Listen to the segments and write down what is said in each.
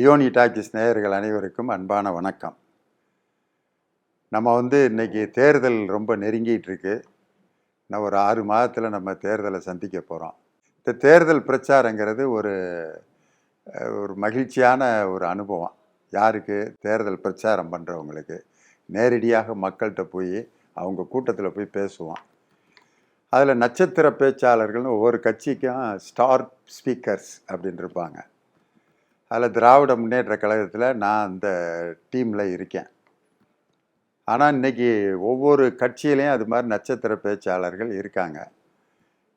Leoni talkies நேயர்கள் அனைவருக்கும் அன்பான வணக்கம். நம்ம இன்னைக்கு தேர்தல் ரொம்ப நெருங்கிட்டு இருக்கு. இன்னும் ஒரு 6 மாதத்தில் நம்ம தேர்தலை சந்திக்க போகிறோம். இந்த தேர்தல் பிரச்சாரங்கிறது ஒரு ஒரு மகிழ்ச்சியான ஒரு அனுபவம். யாருக்கு? தேர்தல் பிரச்சாரம் பண்ணுறவங்களுக்கு. நேரடியாக மக்கள்கிட்ட போய் அவங்க கூட்டத்தில் போய் பேசுவோம். அதில் நட்சத்திர பேச்சாளர்கள்னு ஒவ்வொரு கட்சிக்கும் ஸ்டார் ஸ்பீக்கர்ஸ் அப்படின்னு இருப்பாங்க. அதில் திராவிட முன்னேற்ற கழகத்தில் நான் அந்த டீமில் இருக்கேன். ஆனால் இன்றைக்கி ஒவ்வொரு கட்சியிலையும் அது மாதிரி நட்சத்திர பேச்சாளர்கள் இருக்காங்க.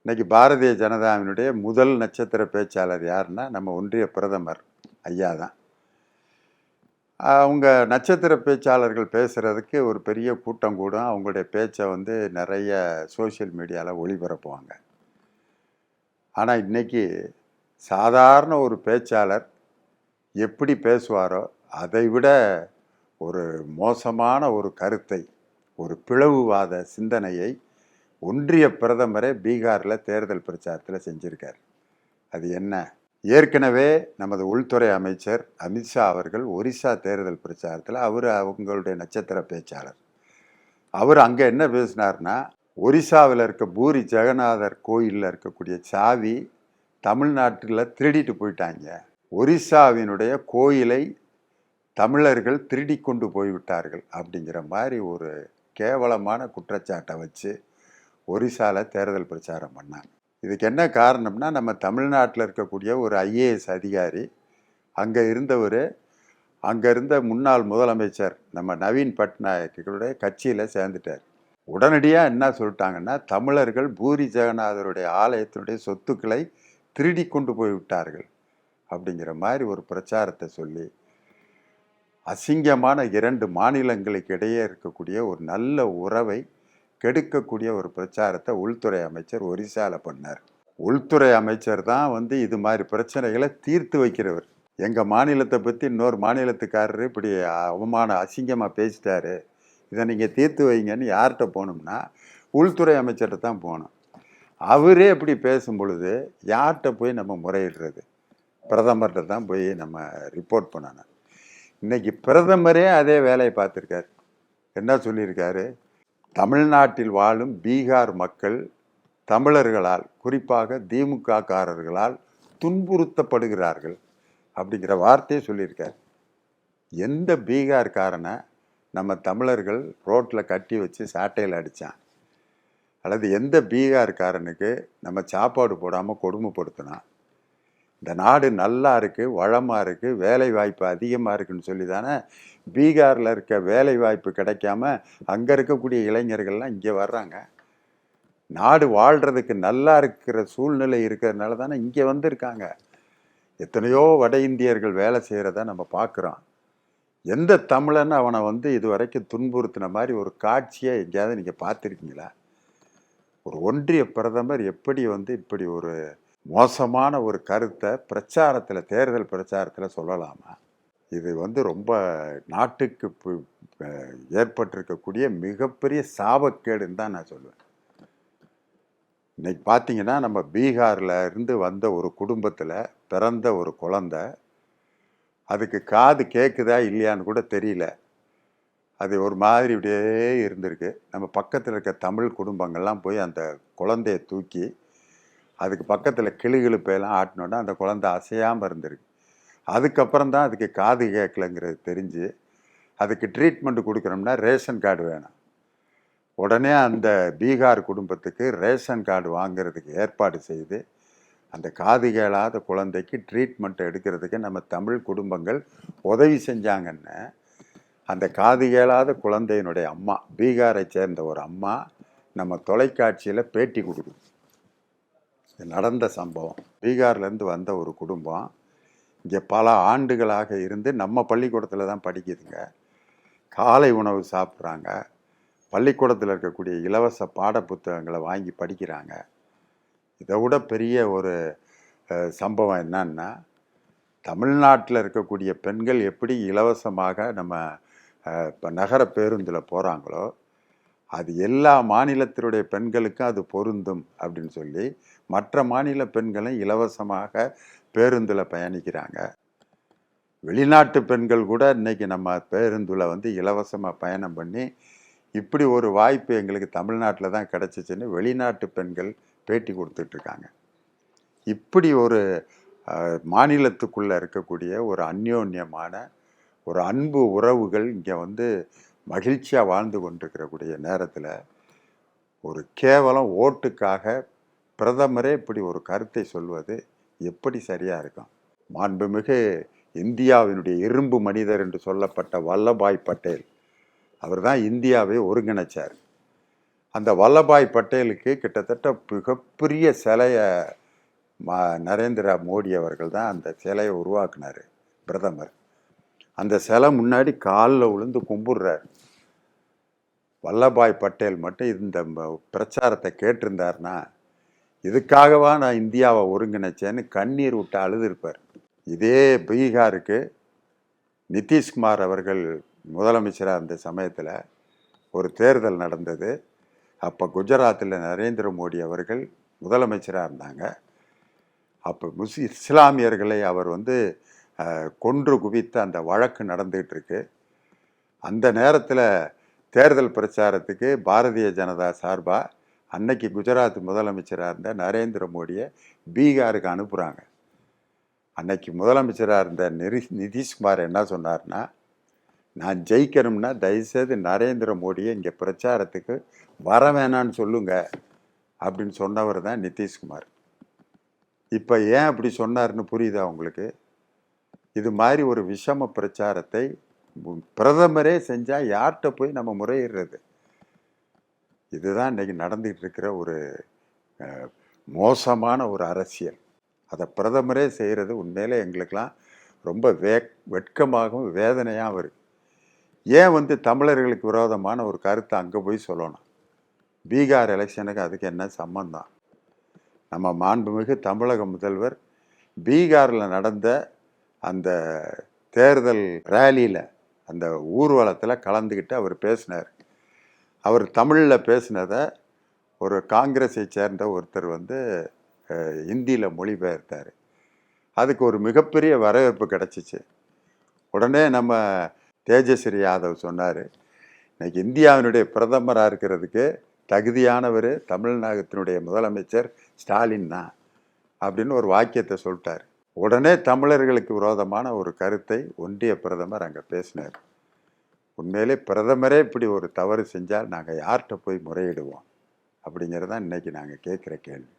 இன்றைக்கி பாரதிய ஜனதாவினுடைய முதல் நட்சத்திர பேச்சாளர் யாருன்னா நம்ம ஒன்றிய பிரதமர் ஐயா தான். அவங்க நட்சத்திர பேச்சாளர்கள் பேசுகிறதுக்கு ஒரு பெரிய கூட்டம் கூடும். அவங்களுடைய பேச்சை நிறைய சோஷியல் மீடியாவில் ஒளிபரப்புவாங்க. ஆனால் இன்றைக்கி சாதாரண ஒரு பேச்சாளர் எப்படி பேசுவாரோ அதை விட ஒரு மோசமான ஒரு கருத்தை, ஒரு பிளவுவாத சிந்தனையை ஒன்றிய பிரதமரே பீகாரில் தேர்தல் பிரச்சாரத்தில் செஞ்சுருக்கார். அது என்ன? ஏற்கனவே நமது உள்துறை அமைச்சர் அமித்ஷா அவர்கள் ஒரிசா தேர்தல் பிரச்சாரத்தில் அவங்களுடைய நட்சத்திர பேச்சாளர் அவர் அங்கே என்ன பேசினார்னா, ஒரிசாவில் இருக்க பூரி ஜெகநாதர் கோயிலில் இருக்கக்கூடிய சாவி தமிழ்நாட்டில் திருடிட்டு போயிட்டாங்க. ஒரிசாவினுடைய கோயிலை தமிழர்கள் திருடி கொண்டு போய்விட்டார்கள் அப்படிங்கிற மாதிரி ஒரு கேவலமான குற்றச்சாட்டை வச்சு ஒரிசாவில் தேர்தல் பிரச்சாரம் பண்ணாங்க. இதுக்கு என்ன காரணம்னா, நம்ம தமிழ்நாட்டில் இருக்கக்கூடிய ஒரு ஐஏஎஸ் அதிகாரி அங்கே இருந்த முன்னாள் முதலமைச்சர் நம்ம நவீன் பட்நாயக்குடைய கட்சியில் சேர்ந்துட்டார். உடனடியாக என்ன சொல்லிட்டாங்கன்னா, தமிழர்கள் பூரி ஜெகநாதருடைய ஆலயத்தினுடைய சொத்துக்களை திருடி கொண்டு போய்விட்டார்கள் அப்படிங்கிற மாதிரி ஒரு பிரச்சாரத்தை சொல்லி அசிங்கமான 2 மாநிலங்களுக்கு இடையே இருக்கக்கூடிய ஒரு நல்ல உறவை கெடுக்கக்கூடிய ஒரு பிரச்சாரத்தை உள்துறை அமைச்சர் ஒரிசாவில் பண்ணார். உள்துறை அமைச்சர் தான் இது மாதிரி பிரச்சனைகளை தீர்த்து வைக்கிறவர். எங்கள் மாநிலத்தை பற்றி இன்னொரு மாநிலத்துக்காரர் இப்படி அசிங்கமாக பேசிட்டாரு, இதை நீங்கள் தீர்த்து வைங்கன்னு யார்கிட்ட போகணும்னா உள்துறை அமைச்சர்கிட்ட தான் போகணும். அவரே இப்படி பேசும் பொழுது யார்கிட்ட போய் நம்ம முறையிடுறது? பிரதமர்கிட்ட தான் போய் நம்ம ரிப்போர்ட் பண்ணணும். இன்னைக்கு பிரதமரே அதே வேலையை பார்த்துருக்காரு. என்ன சொல்லியிருக்காரு? தமிழ்நாட்டில் வாழும் பீகார் மக்கள் தமிழர்களால், குறிப்பாக திமுக காரர்களால் துன்புறுத்தப்படுகிறார்கள் அப்படிங்கிற வார்த்தையை சொல்லியிருக்காரு. எந்த பீகார்காரனை நம்ம தமிழர்கள் ரோட்டில் கட்டி வச்சு சாட்டையில் அடித்தான்? அல்லது எந்த பீகார்காரனுக்கு நம்ம சாப்பாடு போடாமல் கொடுமைப்படுத்தினா? இந்த நாடு நல்லா இருக்குது, வளமாக இருக்குது, வேலை வாய்ப்பு அதிகமாக இருக்குன்னு சொல்லி தானே பீகாரில் இருக்க வேலை வாய்ப்பு கிடைக்காம அங்கே இருக்கக்கூடிய இளைஞர்கள்லாம் இங்கே வர்றாங்க. நாடு வாழ்கிறதுக்கு நல்லா இருக்கிற சூழ்நிலை இருக்கிறதுனால தானே இங்கே வந்திருக்காங்க. எத்தனையோ வட இந்தியர்கள் வேலை செய்கிறத நம்ம பார்க்குறோம். எந்த தமிழன்னு அவனை இது வரைக்கும் துன்புறுத்தின மாதிரி ஒரு காட்சியை எங்கேயாவது நீங்கள் பார்த்துருக்கீங்களா? ஒரு ஒன்றிய பிரதமர் எப்படி இப்படி ஒரு மோசமான ஒரு கருத்தை பிரச்சாரத்தில், தேர்தல் பிரச்சாரத்தில் சொல்லலாமா? இது ரொம்ப நாட்டுக்கு ஏற்பட்டிருக்கக்கூடிய மிகப்பெரிய சாபக்கேடுன்னு தான் நான் சொல்லுவேன். இன்னைக்கு பார்த்தீங்கன்னா, நம்ம பீகாரில் இருந்து வந்த ஒரு குடும்பத்தில் பிறந்த ஒரு குழந்தை, அதுக்கு காது கேட்குதா இல்லையான்னு கூட தெரியல. அது ஒரு மாதிரி இப்படியே இருந்திருக்கு. நம்ம பக்கத்தில் இருக்க தமிழ் குடும்பங்கள்லாம் போய் அந்த குழந்தைய தூக்கி அதுக்கு பக்கத்தில் கிளுகிழுப்பையெல்லாம் ஆட்டினோன்னா அந்த குழந்தை அசையாமல் இருந்திருக்கு. அதுக்கப்புறம் தான் அதுக்கு காது கேட்கலங்கிறது தெரிஞ்சு அதுக்கு ட்ரீட்மெண்ட் கொடுக்குறோம்னா ரேஷன் கார்டு வேணும். உடனே அந்த பீகார் குடும்பத்துக்கு ரேஷன் கார்டு வாங்கிறதுக்கு ஏற்பாடு செய்து அந்த காது கேளாத குழந்தைக்கு ட்ரீட்மெண்ட் எடுக்கிறதுக்கு நம்ம தமிழ் குடும்பங்கள் உதவி செஞ்சாங்கன்னு அந்த காது கேளாத குழந்தையினுடைய அம்மா, பீகாரை சேர்ந்த ஒரு அம்மா, நம்ம தொலைக்காட்சியில் பேட்டி கொடுக்குது. நடந்த சம்பவம். பீகார்லேருந்து வந்த ஒரு குடும்பம் இங்கே பல ஆண்டுகளாக இருந்து நம்ம பள்ளிக்கூடத்தில் தான் படிக்குதுங்க. காலை உணவு சாப்பிட்றாங்க. பள்ளிக்கூடத்தில் இருக்கக்கூடிய இலவச பாட புத்தகங்களை வாங்கி படிக்கிறாங்க. இதை விட பெரிய ஒரு சம்பவம் என்னன்னா, தமிழ்நாட்டில் இருக்கக்கூடிய பெண்கள் எப்படி இலவசமாக நம்ம இப்போ நகர பேருந்தில் போகிறாங்களோ அது எல்லா மாநிலத்தினுடைய பெண்களுக்கும் அது பொருந்தும் அப்படின்னு சொல்லி மற்ற மாநில பெண்களும் இலவசமாக பேருந்தில் பயணிக்கிறாங்க. வெளிநாட்டு பெண்கள் கூட இன்னைக்கு நம்ம பேருந்தில் வந்து இலவசமாக பயணம் பண்ணி இப்படி ஒரு வாய்ப்பு எங்களுக்கு தமிழ்நாட்டில் தான் கிடச்சிச்சின்னு வெளிநாட்டு பெண்கள் பேட்டி கொடுத்துட்ருக்காங்க. இப்படி ஒரு மாநிலத்துக்குள்ளே இருக்கக்கூடிய ஒரு அந்யோன்யமான ஒரு அன்பு உறவுகள் இங்கே வந்து மகிழ்ச்சியாக வாழ்ந்து கொண்டிருக்கிறக்கூடிய நேரத்தில் ஒரு கேவலம் ஓட்டுக்காக பிரதமரே இப்படி ஒரு கருத்தை சொல்வது எப்படி சரியாக இருக்கும்? மாண்புமிகு இந்தியாவினுடைய இரும்பு மனிதர் என்று சொல்லப்பட்ட வல்லபாய் பட்டேல் அவர் தான் இந்தியாவை ஒருங்கிணைச்சார். அந்த வல்லபாய் பட்டேலுக்கு கிட்டத்தட்ட மிகப்பெரிய சிலையை நரேந்திர மோடி அவர்கள் தான் அந்த சிலையை உருவாக்குனார் பிரதமர். அந்த சிலை முன்னாடி காலில் விழுந்து கும்பிடுறார். வல்லபாய் பட்டேல் மட்டும் இந்த பிரச்சாரத்தை கேட்டிருந்தார்னா இதுக்காகவா நான் இந்தியாவை ஒருங்கிணைச்சேன்னு கண்ணீர் விட்டு அழுதுருப்பார். இதே பீகாருக்கு நிதிஷ்குமார் அவர்கள் முதலமைச்சராக இருந்த சமயத்தில் ஒரு தேர்தல் நடந்தது. அப்போ குஜராத்தில் நரேந்திர மோடி அவர்கள் முதலமைச்சராக இருந்தாங்க. அப்போ இஸ்லாமியர்களை அவர் வந்து கொன்று குவித்த அந்த வழக்கு நடந்துகிட்டு இருக்கு. அந்த நேரத்தில் தேர்தல் பிரச்சாரத்துக்கு பாரதிய ஜனதா சார்பாக அன்னைக்கு குஜராத் முதலமைச்சராக இருந்த நரேந்திர மோடியை பீகாருக்கு அனுப்புகிறாங்க. அன்னைக்கு முதலமைச்சராக இருந்த நிதிஷ்குமார் என்ன சொன்னார்னா, நான் ஜெயிக்கணும்னா தயவுசெய்து நரேந்திர மோடியை இங்கே பிரச்சாரத்துக்கு வர வேணான்னு சொல்லுங்க அப்படின்னு சொன்னவர் தான் நிதிஷ்குமார். இப்போ ஏன் அப்படி சொன்னார்னு புரியுதா உங்களுக்கு? இது மாதிரி ஒரு விஷம பிரச்சாரத்தை பிரதமரே செஞ்சால் யார்கிட்ட போய் நம்ம முறையிடுறது? இதுதான் இன்னைக்கு நடந்துகிட்டு இருக்கிற ஒரு மோசமான ஒரு அரசியல். அதை பிரதமரே செய்கிறது உண்மையிலே எங்களுக்கெல்லாம் ரொம்ப வெட்கமாகவும் வேதனையாகவும் இருக்குது. ஏன் வந்து தமிழர்களுக்கு விரோதமான ஒரு கருத்தை அங்கே போய் சொல்லணும்? பீகார் எலெக்ஷனுக்கு அதுக்கு என்ன சம்பந்தம்? நம்ம மாண்புமிகு தமிழக முதல்வர் பீகாரில் நடந்த அந்த தேர்தல் ரேலியில் அந்த ஊர்வலத்தில் கலந்துக்கிட்டு அவர் பேசினார். அவர் தமிழில் பேசினதை ஒரு காங்கிரஸை சேர்ந்த ஒருத்தர் வந்து ஹிந்தியில் மொழிபெயர்த்தார். அதுக்கு ஒரு மிகப்பெரிய வரவேற்பு கிடச்சிச்சு. உடனே நம்ம தேஜஸ்ரீ யாதவ் சொன்னார், இன்னைக்கு இந்தியாவினுடைய பிரதமராக இருக்கிறதுக்கு தகுதியானவர் தமிழ்நாட்டினுடைய முதலமைச்சர் ஸ்டாலின் தான் அப்படின்னு ஒரு வாக்கியத்தை சொல்லிட்டார். உடனே தமிழர்களுக்கு விரோதமான ஒரு கருத்தை ஒன்றிய பிரதமர் அங்கே பேசினார். உண்மையிலே பிரதமரே இப்படி ஒரு தவறு செஞ்சால் நாங்கள் யார்கிட்ட போய் முறையிடுவோம் அப்படிங்கிறதான் இன்னைக்கு நாங்கள் கேட்குற கேள்வி.